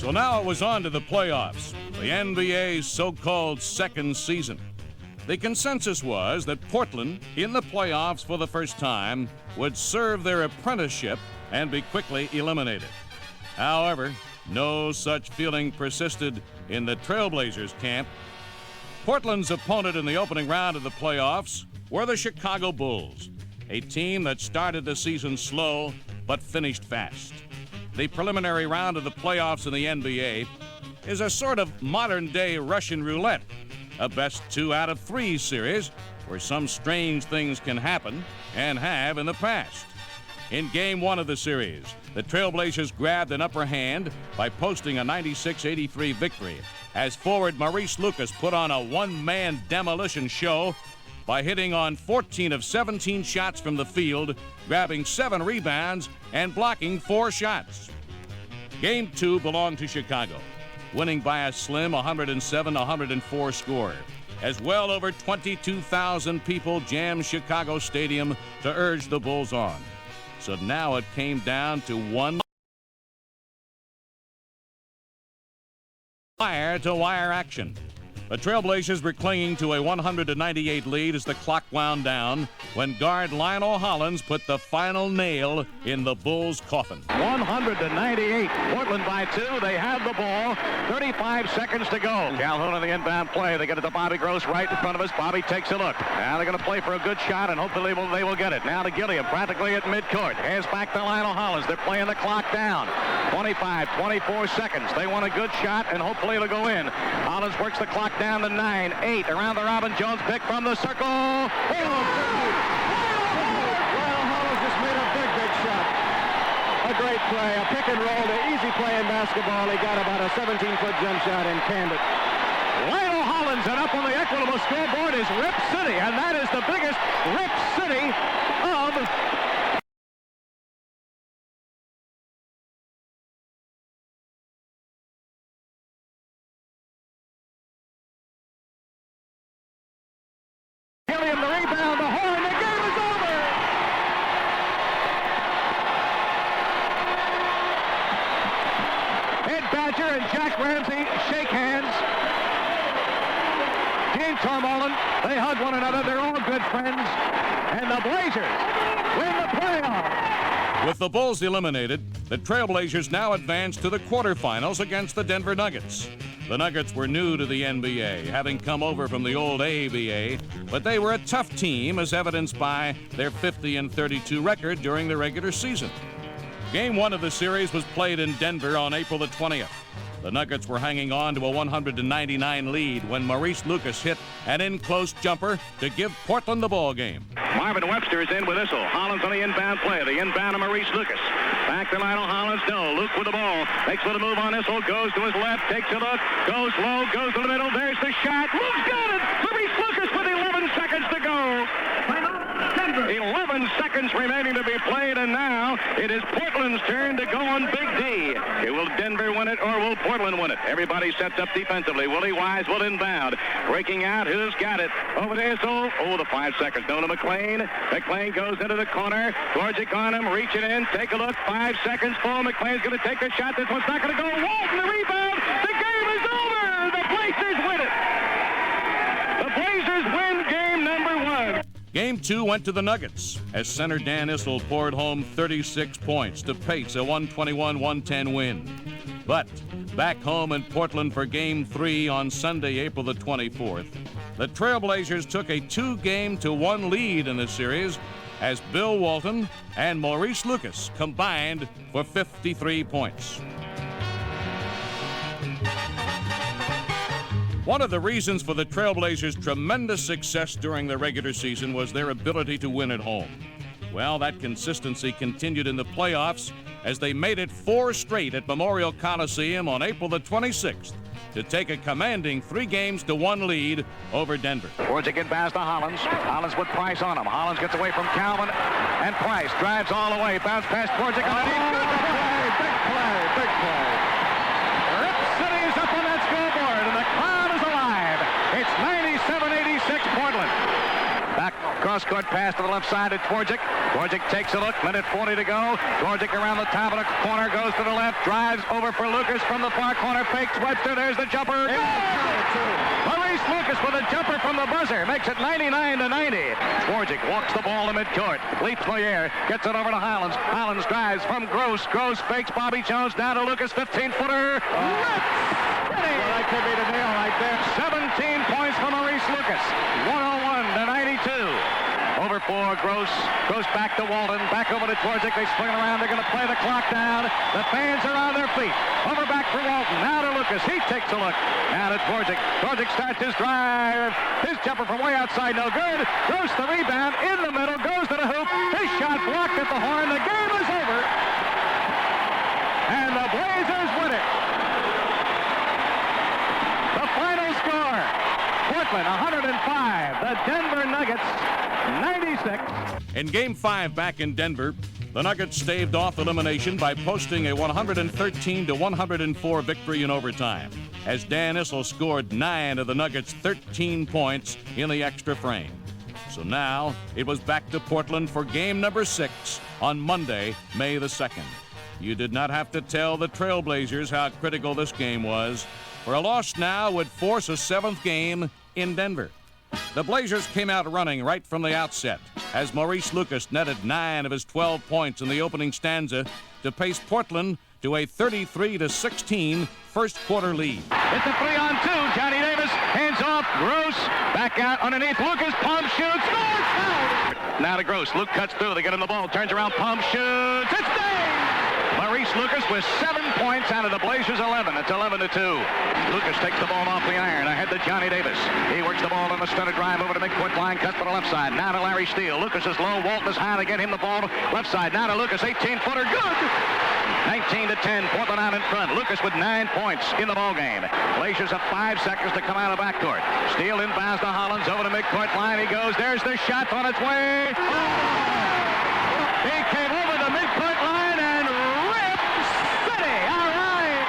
So now it was on to the playoffs, the NBA's so-called second season. The consensus was that Portland, in the playoffs for the first time, would serve their apprenticeship and be quickly eliminated. However, no such feeling persisted in the Trailblazers camp. Portland's opponent in the opening round of the playoffs were the Chicago Bulls, a team that started the season slow but finished fast. The preliminary round of the playoffs in the NBA is a sort of modern-day Russian roulette, a best 2 out of 3 series where some strange things can happen and have in the past. In Game 1 of the series, the Trailblazers grabbed an upper hand by posting a 96-83 victory as forward Maurice Lucas put on a one-man demolition show by hitting on 14 of 17 shots from the field, grabbing 7 rebounds, and blocking 4 shots. Game 2 belonged to Chicago, winning by a slim 107-104 score, as well over 22,000 people jammed Chicago Stadium to urge the Bulls on. So now it came down to one wire-to-wire action. The Trailblazers were clinging to a 100-98 lead as the clock wound down when guard Lionel Hollins put the final nail in the Bulls' coffin. 100-98. Portland by 2. They have the ball. 35 seconds to go. Calhoun on the inbound play. They get it to Bobby Gross right in front of us. Bobby takes a look. Now they're going to play for a good shot, and hopefully they will get it. Now to Gilliam, practically at midcourt. Hands back to Lionel Hollins. They're playing the clock down. 25, 24 seconds. They want a good shot, and hopefully it'll go in. Hollins works the clock down to 9, 8. Around the Robin Jones pick from the circle. Lionel Hollins just made a big shot. A great play, a pick and roll, the easy play in basketball. He got about a 17-foot jump shot and canned it. Lionel Hollins, and up on the Equitable scoreboard is Rip City, and that is the biggest Rip City of Gilliam, the rebound, the horn, the game is over! Ed Badger and Jack Ramsey shake hands. Gene Tormolen, they hug one another, they're all good friends. And the Blazers win the playoff. With the Bulls eliminated, the Trailblazers now advance to the quarterfinals against the Denver Nuggets. The Nuggets were new to the NBA, having come over from the old ABA, but they were a tough team, as evidenced by their 50-32 record during the regular season. Game 1 of the series was played in Denver on April the 20th. The Nuggets were hanging on to a 100-99 lead when Maurice Lucas hit an in-close jumper to give Portland the ball game. Marvin Webster is in with Issel. Hollins on the inbound play. The inbound to Maurice Lucas. Back to Lionel Hollins. No, Luke with the ball. Makes a little move on Issel. Goes to his left. Takes a look. Goes low. Goes to the middle. There's the shot. Luke's got it. Maurice Lucas with 11 seconds to go. 11 seconds remaining to be played, and now it is Portland's turn to go on Big D. Will Denver win it, or will Portland win it? Everybody sets up defensively. Willie Wise will inbound. Breaking out. Who's got it? Over there. So, the 5 seconds. No to McLean. McLean goes into the corner. Georgic on him. Reaching in. Take a look. 5 seconds. Full. McLean's going to take the shot. This one's not going to go. Walton, the rebound. The game is over. The Blazers win it. The Blazers win game number 1. Game 2 went to the Nuggets as center Dan Issel poured home 36 points to pace a 121-110 win. But back home in Portland for Game 3 on Sunday, April the 24th, the Trailblazers took a 2-1 lead in the series as Bill Walton and Maurice Lucas combined for 53 points. One of the reasons for the Trailblazers' tremendous success during the regular season was their ability to win at home. Well, that consistency continued in the playoffs as they made it 4 straight at Memorial Coliseum on April the 26th to take a commanding 3-1 lead over Denver. Georgic inbounds to Hollins. Hollins with Price on him. Hollins gets away from Calvin, and Price drives all the way. Bounce past Georgic. Big play. Rip City's up on that scoreboard, and the crowd is alive. It's 97-86 Portland. Back cross-court pass to the left side to Dvorak. Dvorak takes a look. Minute 40 to go. Dvorak around the top of the corner, goes to the left, drives over for Lucas from the far corner, fakes Webster. There's the jumper. Maurice Lucas with a jumper from the buzzer makes it 99-90. Dvorak walks the ball to midcourt. Leaps for the air, gets it over to Hollins. Hollins drives from Gross. Gross fakes Bobby Jones down to Lucas, 15-footer. Well, that could be the nail right there. 17 points for Maurice Lucas. 101-92. Over for Gross. Gross back to Walden. Back over to Dvorak. They swing around. They're going to play the clock down. The fans are on their feet. Over back for Walton. Now to Lucas. He takes a look. Now to Dvorak. Dvorak starts his drive. His jumper from way outside. No good. Gross the rebound. In the middle. Goes to the hoop. His shot blocked at the horn. The game is over. And the Blazers win it. The final score. Portland 105. The Denver Nuggets 96. In Game 5 back in Denver, the Nuggets staved off elimination by posting a 113-104 victory in overtime, as Dan Issel scored 9 of the Nuggets' 13 points in the extra frame. So now it was back to Portland for game number 6 on Monday, May the 2nd. You did not have to tell the Trailblazers how critical this game was, for a loss now would force a 7th game in Denver. The Blazers came out running right from the outset as Maurice Lucas netted 9 of his 12 points in the opening stanza to pace Portland to a 33-16 first quarter lead. It's a 3-on-2. Johnny Davis hands off. Gross back out underneath. Lucas pump shoots. Scores. Foul. Now to Gross. Luke cuts through. They get him the ball. Turns around. Pump shoots. It's there. Maurice Lucas with 7 points out of the Blazers 11. It's 11-2. Lucas takes the ball off the iron. Ahead to Johnny Davis. He works the ball on the stunner drive over to midcourt line. Cuts to the left side. Now to Larry Steele. Lucas is low. Walton is high to get him the ball. Left side. Now to Lucas. 18-footer. Good. 19-10. Portland out in front. Lucas with 9 points in the ball game. Blazers have 5 seconds to come out of backcourt. Steele inbounds to Hollins over to midcourt line. He goes. There's the shot on its way. He came over the midcourt line and ripped City. All right.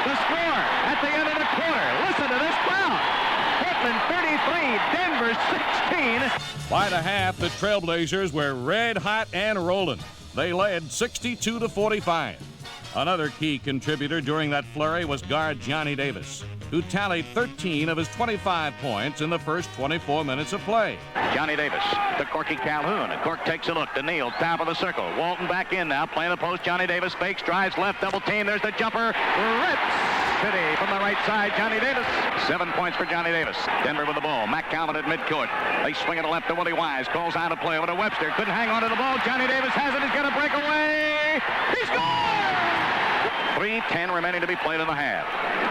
The score at the end of the quarter. Listen to this crowd. Portland 33, Denver 16. By the half, the Trailblazers were red hot and rolling. They led 62-45. Another key contributor during that flurry was guard Johnny Davis, who tallied 13 of his 25 points in the first 24 minutes of play. Johnny Davis to Corky Calhoun. Cork takes a look to Neal, top of the circle. Walton back in now, playing the post. Johnny Davis fakes, drives left, double team. There's the jumper. Rips City from the right side. Johnny Davis. 7 points for Johnny Davis. Denver with the ball. Matt Calvin at midcourt. They swing it to left to Willie Wise. Calls out a play over to Webster. Couldn't hang on to the ball. Johnny Davis has it. He's going to break away. He scores! 3:10 remaining to be played in the half.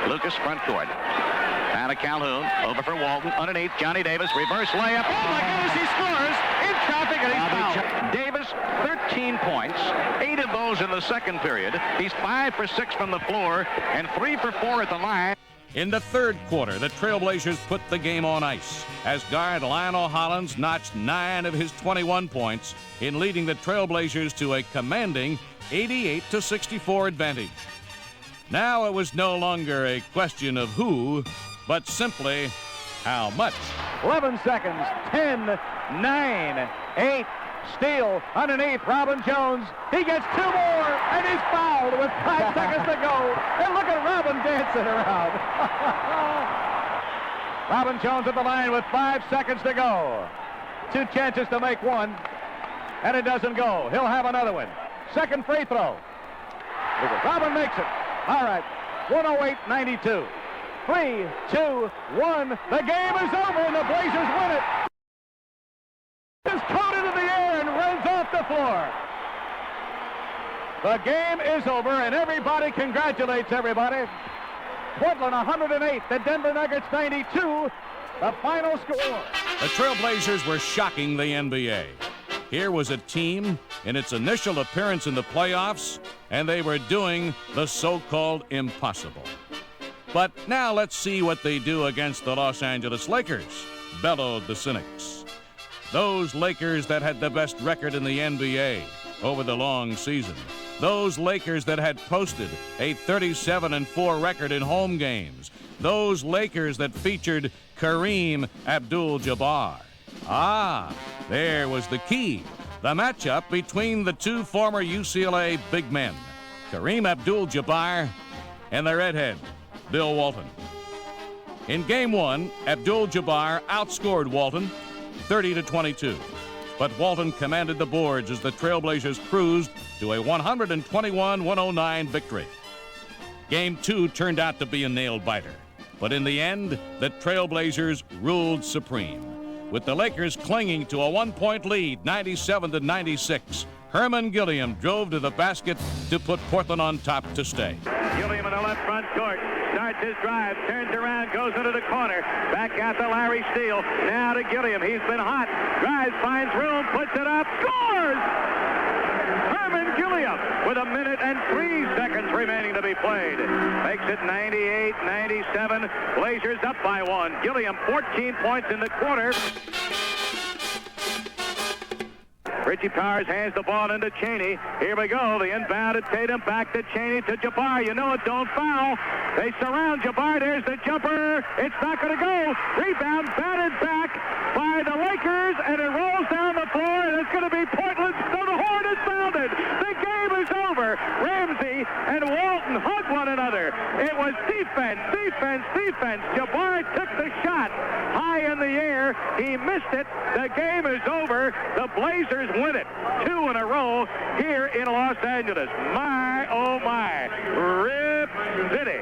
Lucas front court. Now to Calhoun. Over for Walton. Underneath Johnny Davis. Reverse layup. Oh my goodness, he scores in traffic and he's fouled. Davis, 13 points. 8 of those in the second period. He's 5 for 6 from the floor and 3 for 4 at the line. In the third quarter, the Trailblazers put the game on ice as guard Lionel Hollins notched 9 of his 21 points in leading the Trailblazers to a commanding 88-64 advantage. Now it was no longer a question of who, but simply how much. 11 seconds. 10, 9, 8. Steele underneath Robin Jones. He gets 2 more, and he's fouled with 5 seconds to go. And look at Robin dancing around. Robin Jones at the line with 5 seconds to go. 2 chances to make one, and it doesn't go. He'll have another one. Second free throw. Robin makes it. All right, 108-92. 3, 2, 1. The game is over, and the Blazers win it. Is caught into the air and runs off the floor. The game is over, and everybody congratulates everybody. Portland 108, the Denver Nuggets 92. The final score. The Trailblazers were shocking the NBA. Here was a team in its initial appearance in the playoffs, and they were doing the so-called impossible. But now let's see what they do against the Los Angeles Lakers, bellowed the cynics. Those Lakers that had the best record in the NBA over the long season. Those Lakers that had posted a 37-4 record in home games. Those Lakers that featured Kareem Abdul-Jabbar. Ah, There was the key, the matchup between the two former UCLA big men, Kareem Abdul-Jabbar and the redhead, Bill Walton. In Game 1, Abdul-Jabbar outscored Walton 30-22. But Walton commanded the boards as the Trailblazers cruised to a 121-109 victory. Game 2 turned out to be a nail-biter. But in the end, the Trailblazers ruled supreme. With the Lakers clinging to a 1-point lead, 97-96, Herman Gilliam drove to the basket to put Portland on top to stay. Gilliam in the left front court. Starts his drive, turns around, goes into the corner. Back out to Larry Steele. Now to Gilliam. He's been hot. Drives, finds room, puts it up, scores! Herman Gilliam with 1 minute and 3 seconds remaining to be played. Makes it 98-97. Blazers up by 1. Gilliam 14 points in the quarter. Richie Powers hands the ball into Cheney. Here we go. The inbound to Tatum. Back to Cheney to Jabbar. You know it. Don't foul. They surround Jabbar. There's the jumper. It's not going to go. Rebound batted back by the Lakers, and it rolls down the floor, and it's going to be Portland. So the horn is sounded. The game is over. Ramsey and Walton hug one another. It was defense, defense, defense. Jabbar took the shot high in the air. He missed it. The game is over. The Blazers win it. 2 in a row here in Los Angeles. My, oh my. Rip City.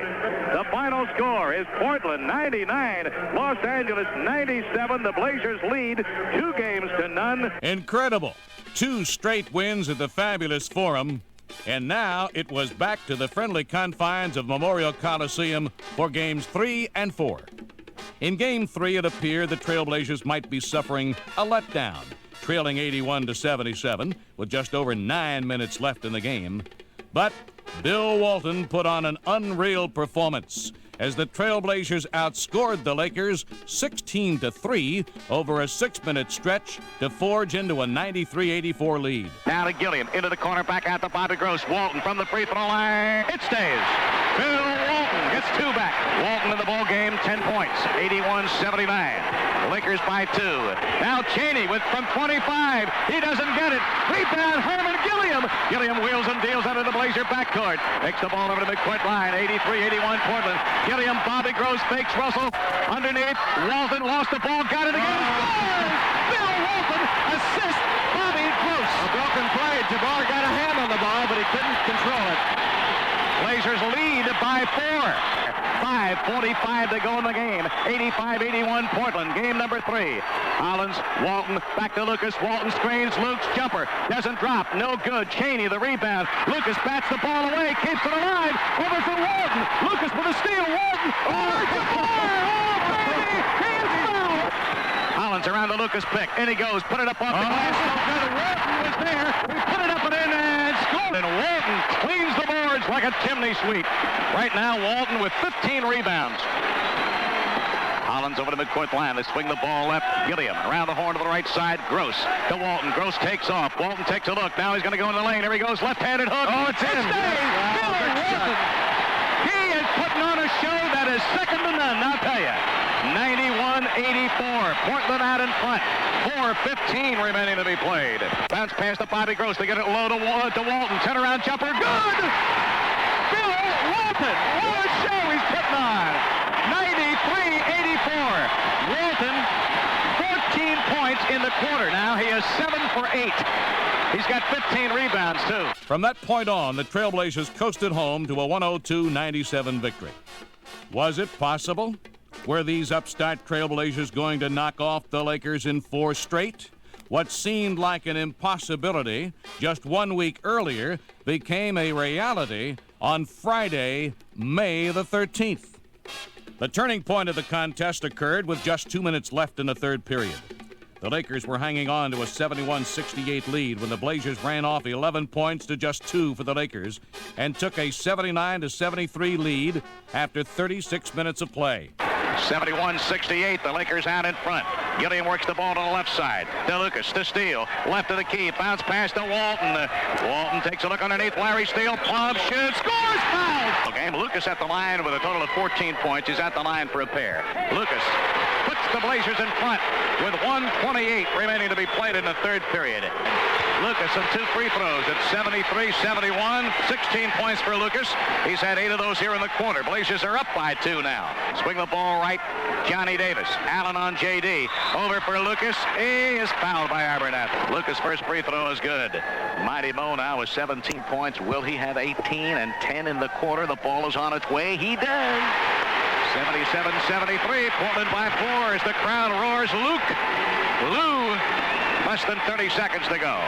The final score is Portland 99, Los Angeles 97. The Blazers lead 2-0. Incredible. 2 straight wins at the fabulous Forum. And now it was back to the friendly confines of Memorial Coliseum for Games 3 and 4. In Game 3, it appeared the Trailblazers might be suffering a letdown, trailing 81-77 with just over 9 minutes left in the game. But Bill Walton put on an unreal performance as the Trailblazers outscored the Lakers 16-3 over a 6-minute stretch to forge into a 93-84 lead. Now to Gilliam, into the corner, back out to Bobby Gross. Walton from the free throw line. It stays. Bill Walton gets 2 back. Walton in the ball game, 10 points, 81-79. Lakers by 2. Now Cheney from 25. He doesn't get it. Rebound, Herman Gilliam. Gilliam wheels and deals under the Blazer backcourt. Takes the ball over to midcourt line. 83-81 Portland. Gilliam, Bobby Gross fakes Russell. Underneath, Walton lost the ball, got it again. Scores! Bill Walton assists Bobby Gross. A broken play. Jabbar got a hand on the ball, but he couldn't control it. Blazers lead by 4. 5:45 to go in the game. 85-81 Portland. Game number 3. Hollins, Walton, back to Lucas. Walton screens. Luke's jumper doesn't drop. No good. Cheney the rebound. Lucas bats the ball away. Keeps it alive. Over for Walton. Lucas with a steal. Walton. Oh, baby! He is fouled. Hollins around the Lucas pick. In he goes. Put it up off the glass. Walton was there. He put it up and in and scored. And Walton cleans the boards like a chimney sweep. Right now, Walton with 15 rebounds. Hollins over to midcourt line. They swing the ball left. Gilliam around the horn to the right side. Gross to Walton. Gross takes off. Walton takes a look. Now he's going to go in the lane. Here he goes. Left-handed hook. Oh, it's in. Bill Walton. He is putting on a show that is second to none, I'll tell you. 91-84. Portland out in front. 4:15 remaining to be played. Bounce pass to Bobby Gross. They get it low to Walton. Turnaround jumper. Good! Bill Walton. What a show he's putting on. 93-84. Walton, 14 points in the quarter. Now he is 7 for 8. He's got 15 rebounds, too. From that point on, the Trailblazers coasted home to a 102-97 victory. Was it possible? Were these upstart Trailblazers going to knock off the Lakers in 4 straight? What seemed like an impossibility just 1 week earlier became a reality on Friday, May the 13th. The turning point of the contest occurred with just 2 minutes left in the third period. The Lakers were hanging on to a 71-68 lead when the Blazers ran off 11 points to just 2 for the Lakers and took a 79-73 lead after 36 minutes of play. 71-68, the Lakers out in front. Gilliam works the ball to the left side. To Lucas, to Steele. Left of the key, bounce pass to Walton. Walton takes a look underneath. Larry Steele, pump, shoots, scores, foul! Okay, Lucas at the line with a total of 14 points. He's at the line for a pair. Lucas puts the Blazers in front with 1:28 remaining to be played in the third period. Lucas on 2 free throws at 73-71. 16 points for Lucas. He's had 8 of those here in the quarter. Blazers are up by 2 now. Swing the ball right. Johnny Davis. Allen on J.D. Over for Lucas. He is fouled by Abernathy. Lucas' first free throw is good. Mighty Mo now with 17 points. Will he have 18 and 10 in the quarter? The ball is on its way. He does. 77-73. Portland by 4 as the crowd roars. Lou. Less than 30 seconds to go.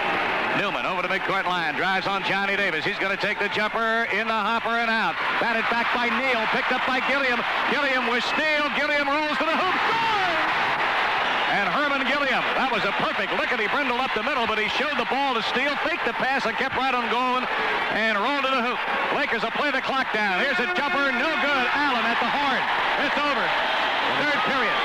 Newman over the midcourt line. Drives on Johnny Davis. He's going to take the jumper in the hopper and out. Batted back by Neal. Picked up by Gilliam. Gilliam with steal. Gilliam rolls to the hoop. Scores! And Herman Gilliam. That was a perfect lickety-brindle up the middle, but he showed the ball to Steele. Faked the pass and kept right on going and rolled to the hoop. Lakers will play the clock down. Here's a jumper. No good. Allen at the horn. It's over. Third period.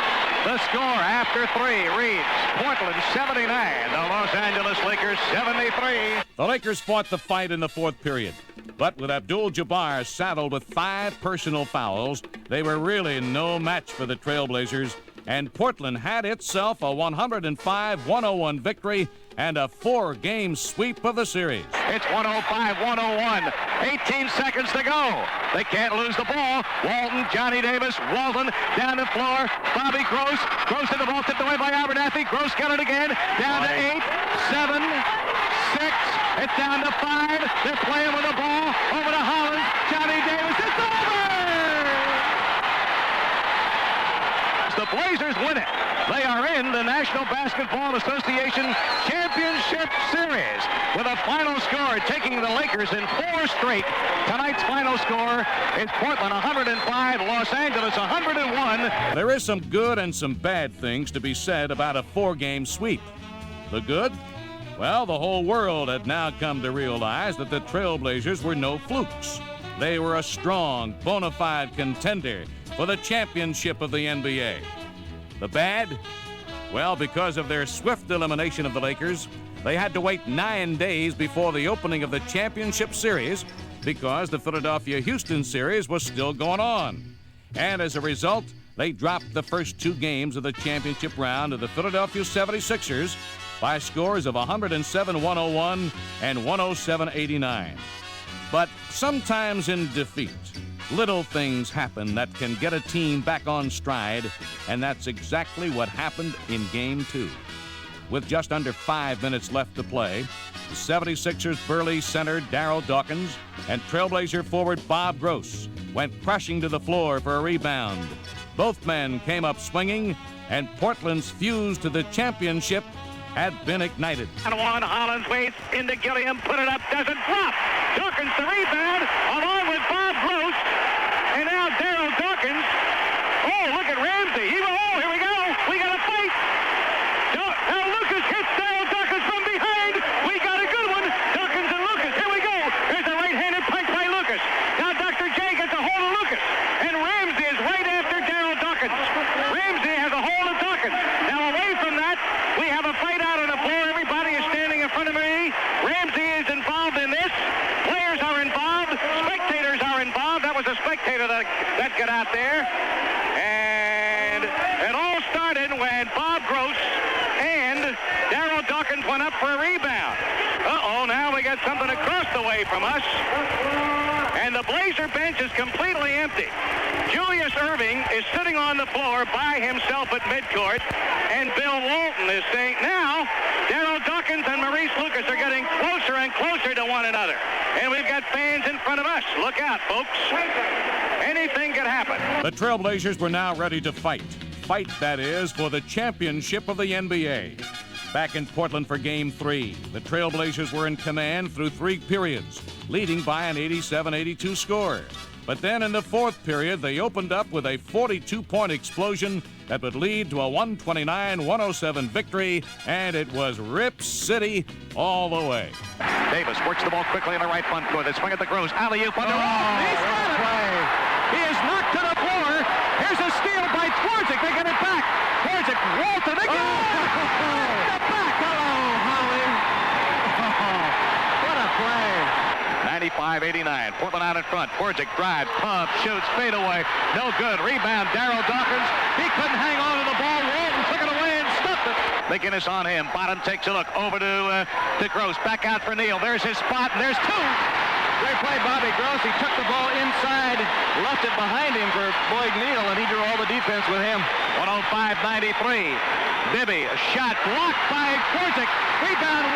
The score after 3 reads Portland 79, the Los Angeles Lakers 73. The Lakers fought the fight in the fourth period, but with Abdul-Jabbar saddled with 5 personal fouls, they were really no match for the Trailblazers, and Portland had itself a 105-101 victory and a 4-game sweep of the series. It's 105-101. 18 seconds to go. They can't lose the ball. Walton, Johnny Davis, Walton down the floor. Bobby Gross. Gross to the ball, tipped away by Abernathy. Gross got it again. Down to 8, 7, 6. It's down to 5. They're playing with the ball. Over to Hollins. Johnny Davis. It's over! The Blazers win it. They are in the National Basketball Association Championship Series with a final score taking the Lakers in 4 straight. Tonight's final score is Portland 105, Los Angeles 101. There is some good and some bad things to be said about a 4-game sweep. The good? Well, the whole world had now come to realize that the Trailblazers were no flukes. They were a strong, bona fide contender for the championship of the NBA. The bad? Well, because of their swift elimination of the Lakers, they had to wait 9 days before the opening of the championship series because the Philadelphia-Houston series was still going on. And as a result, they dropped the first 2 games of the championship round to the Philadelphia 76ers by scores of 107-101 and 107-89. But sometimes in defeat, little things happen that can get a team back on stride, and that's exactly what happened in Game 2. With just under 5 minutes left to play, the 76ers' burly center Darryl Dawkins and Trailblazer forward Bob Gross went crashing to the floor for a rebound. Both men came up swinging, and Portland's fuse to the championship had been ignited. And one, Hollins waits into Gilliam, put it up, doesn't drop. Dawkins the rebound, along with Bob Gross, and now Darryl Dawkins. Oh, look at Ramsey. Here we go. We got a fight. Now Lucas hits Darryl Dawkins from behind. We got a good one. Dawkins and Lucas. Here we go. There's a right-handed punch by Lucas. Now Dr. J gets a hold of Lucas, and Ramsey is right after Darryl Dawkins. Ramsey has a hold of Dawkins. Now away from that, we have a fight out on the floor. Everybody is standing in front of me. Ramsey is involved in this. Players are involved. Spectators are involved. That was a spectator that got out there. And it all started when Bob Gross and Darryl Dawkins went up for a rebound. Uh-oh, now we got something across the way from us. And the Blazer bench is completely empty. Julius Erving is sitting on the floor by himself at midcourt, and Bill Walton is saying, now, Darryl Dawkins and Maurice Lucas are getting closer and closer to one another. And we've got fans in front of us. Look out, folks. Anything could happen. The Trailblazers were now ready to fight. Fight, that is, for the championship of the NBA. Back in Portland for Game 3, the Trailblazers were in command through 3 periods, leading by an 87-82 score. But then in the fourth period, they opened up with a 42-point explosion that would lead to a 129-107 victory, and it was Rip City all the way. Davis works the ball quickly in the right front court. They swing at the Gross. Alley-oop on the He's got it. He is knocked to the floor. Here's a steal by Twardzik. They get it back. Twardzik, Walton again. The back. Hello, Holly. What a play. 95-89. Portland out in front. Twardzik drive, pump, shoots, fade away. No good. Rebound, Darryl Dawkins. He couldn't hang on to the ball. McGinnis on him. Bottom takes a look over to Gross. Back out for Neal. There's his spot, and there's two. Great play, Bobby Gross. He took the ball inside, left it behind him for Boyd Neal, and he drew all the defense with him. 105-93. Bibby, a shot blocked by Korzik. Rebound.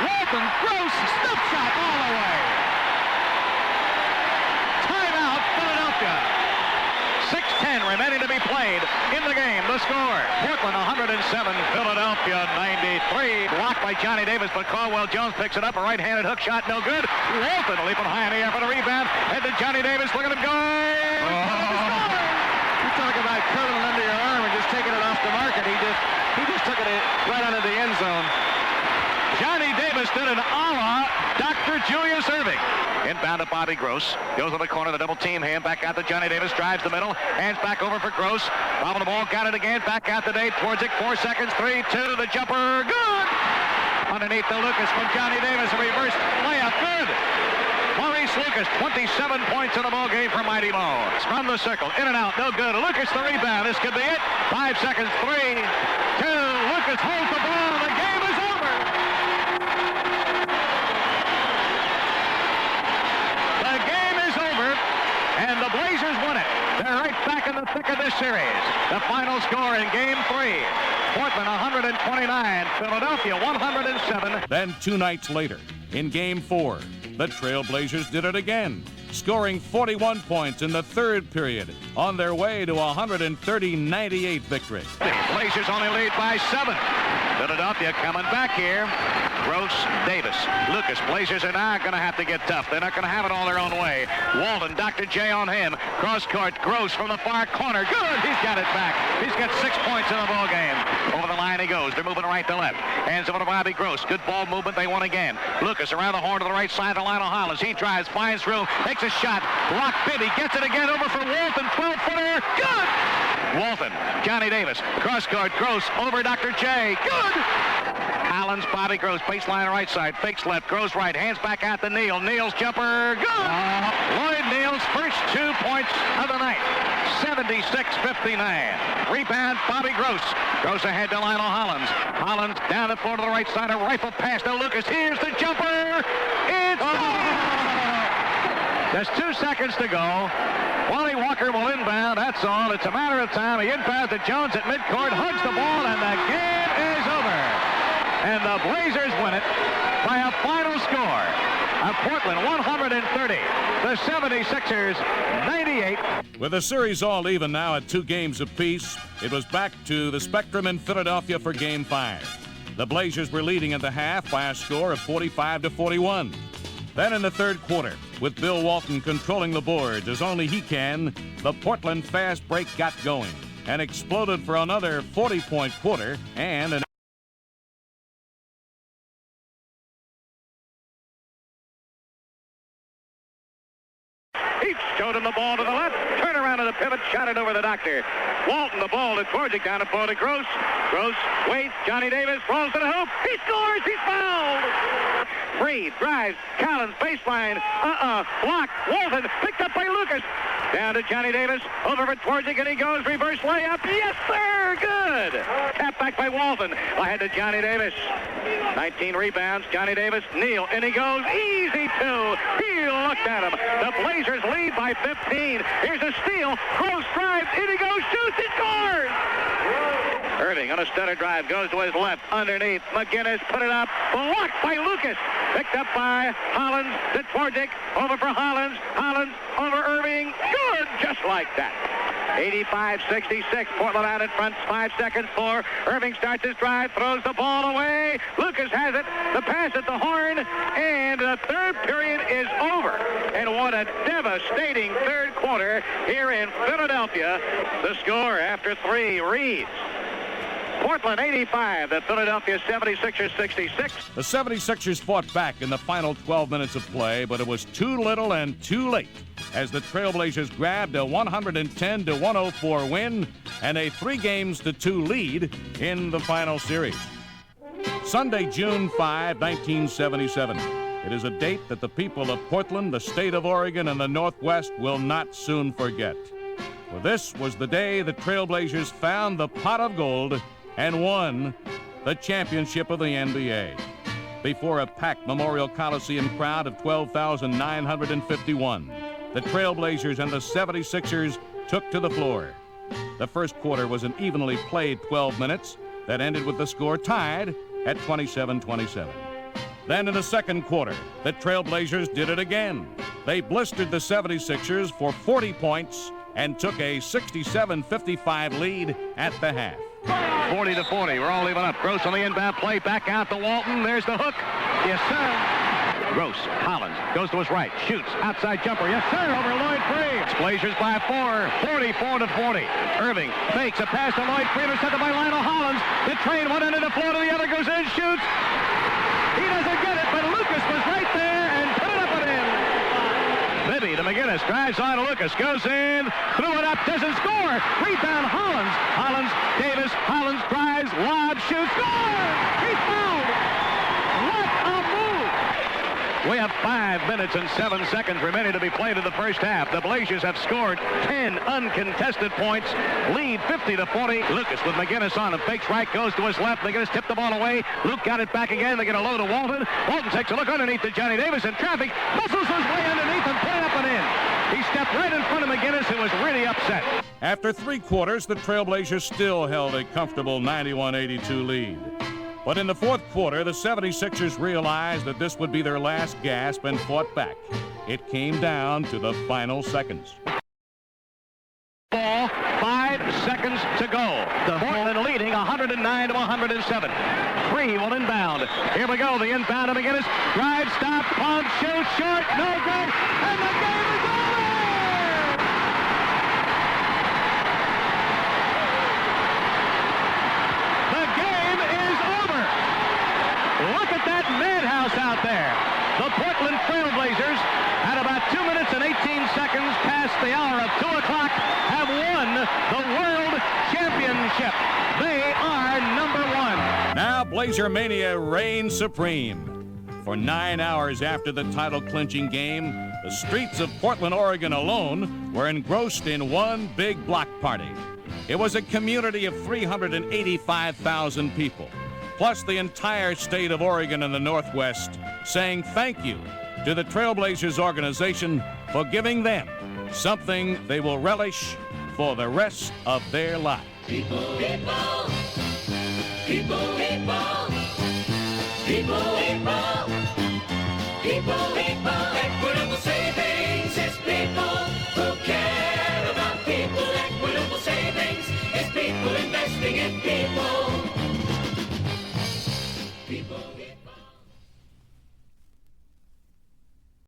Walton, Gross, stiff shot all the way. Timeout, Philadelphia. 6:10 remaining to be played in the game. The score, Portland 107, Philadelphia 93. Blocked by Johnny Davis, but Caldwell Jones picks it up. A right-handed hook shot, no good. Walton leaping high in the air for the rebound. Head to Johnny Davis, look at him go. You talk about curling it under your arm and just taking it off the market. He just took it right under the end zone. Johnny Davis did an a la Dr. Julius Erving. Inbound to Bobby Gross. Goes to the corner, the double team him. Back out to Johnny Davis. Drives the middle. Hands back over for Gross. Bobbing the ball. Got it again. Back out to Dave. Towards it. 4 seconds. 3, 2. The jumper. Good. Underneath the Lucas from Johnny Davis. A reverse layup. Good. Maurice Lucas, 27 points in the ball game for Mighty Mo. From the circle. In and out. No good. Lucas the rebound. This could be it. 5 seconds. 3, 2. Lucas holds the ball. The game is over. The game is over, and the Blazers win it. They're right back in the thick of this series. The final score in Game 3. Portland 129, Philadelphia 107. Then 2 nights later, in Game 4, the Trailblazers did it again, scoring 41 points in the third period on their way to a 130-98 victory. The Blazers only lead by 7. Philadelphia coming back here. Gross, Davis, Lucas. Blazers are now going to have to get tough. They're not going to have it all their own way. Walton, Dr. J on him. Cross court, Gross from the far corner. Good, he's got it back. He's got 6 points in the ball game. Over the line he goes. They're moving right to left. Hands over to Bobby Gross. Good ball movement. They won again. Lucas around the horn to the right side of Lionel Hollins. He drives, finds room, takes a shot. Block Bibby, gets it again over for Walton. 12-footer. Good. Walton, Johnny Davis, cross court, Gross over Dr. J. Good. Hollins, Bobby Gross, baseline right side, fakes left, Gross right, hands back out to Neal. Neal's jumper, good. Lloyd Neal's first 2 points of the night. 76-59. Rebound, Bobby Gross. Gross ahead to Lionel Hollins. Hollins down the floor to the right side, a rifle pass to Lucas. Here's the jumper. It's There's 2 seconds to go. Wally Walker will inbound, that's all. It's a matter of time. He inbounds to Jones at midcourt, hugs the ball, and the game is over. And the Blazers win it by a final score of Portland 130, the 76ers 98. With the series all even now at 2 games apiece, it was back to the Spectrum in Philadelphia for Game 5. The Blazers were leading at the half by a score of 45-41. Then in the third quarter, with Bill Walton controlling the boards as only he can, the Portland fast break got going and exploded for another 40-point quarter and an He showed him the ball to the left. Turn around to the pivot. Shot it over the doctor. Walton the ball to Torzik down the floor to Gross. Gross waits. Johnny Davis rolls to the hoop. He scores. He's fouled. Freed. Drives. Collins. Baseline. Block. Walton. Picked up by Lucas. Down to Johnny Davis. Over for Torzik and he goes. Reverse layup. Yes, sir. Good. Tap back by Walton. Ahead to Johnny Davis. 19 rebounds. Johnny Davis. Neal. And he goes. Easy 2. He looked at him. The Blazers lead by 15. Here's a steal. Gross drives. In he goes. Shoots. He scores. Irving on a stutter drive. Goes to his left. Underneath. McGinnis put it up. Blocked by Lucas. Picked up by Hollins to Torzik. Over for Hollins. Hollins over Irving. Good. Just like that. 85-66. Portland out in front. 5 seconds for Irving starts his drive. Throws the ball away. Lucas has it. The pass at the horn. And the third period is over. And what a devastating third quarter here in Philadelphia. The score after 3 reads. Portland 85, the Philadelphia 76ers 66. The 76ers fought back in the final 12 minutes of play, but it was too little and too late as the Trailblazers grabbed a 110-104 win and a 3-2 lead in the final series. Sunday, June 5, 1977. It is a date that the people of Portland, the state of Oregon, and the Northwest will not soon forget. For this was the day the Trailblazers found the pot of gold and won the championship of the NBA before a packed Memorial Coliseum crowd of 12,951. The Trailblazers and the 76ers took to the floor. The first quarter was an evenly played 12 minutes that ended with the score tied at 27-27. Then in the second quarter, the Trailblazers did it again. They blistered the 76ers for 40 points and took a 67-55 lead at the half. 40-40. We're all even up. Gross on the inbound play. Back out to Walton. There's the hook. Yes, sir. Gross. Collins goes to his right. Shoots. Outside jumper. Yes, sir. Over Lloyd Free. Blazers by 4. 44-40. Irving fakes a pass to Lloyd Free. Intercepted by Lionel Hollins. The train one end of the floor to the other. Goes in. Shoots. He doesn't get it, but Lucas was right there and put it up and in. Bibby to McGinnis. Drives on to Lucas. Goes in. Threw it up. Doesn't score. Rebound Hollins. Hollins. Davis. Hollins drives. Lob. Shoots. Score! He's fouled. What a move. We have 5 minutes and 7 seconds remaining to be played in the first half. The Blazers have scored 10 uncontested points. Lead 50-40. Lucas with McGinnis on him. Fakes right. Goes to his left. McGinnis tipped the ball away. Luke got it back again. They get a low to Walton. Walton takes a look underneath to Johnny Davis in traffic. Muscles his way underneath and put it up and in. He stepped right in front of McGinnis, who was really upset. After 3 quarters, the Trailblazers still held a comfortable 91-82 lead. But in the fourth quarter, the 76ers realized that this would be their last gasp and fought back. It came down to the final seconds. Ball, 5 seconds to go. The Portland leading 109-107. Free will inbound. Here we go. The inbound of McGinnis. Drive, stop, pump, shoot, short, no good, and the game is over! The game is over! Look at that madhouse out there. The Portland Trailblazers, at about 2 minutes and 18 seconds past the hour of 2 o'clock, have won the World Championship. They are number 1. Now Blazermania reigns supreme. For 9 hours after the title-clinching game, the streets of Portland, Oregon alone were engrossed in one big block party. It was a community of 385,000 people, plus the entire state of Oregon and the Northwest, saying thank you to the Trailblazers organization for giving them something they will relish for the rest of their life. People, people, people, people, people, people, people, people. Equitable savings is people who care about people. Equitable savings is people investing in people. People, people.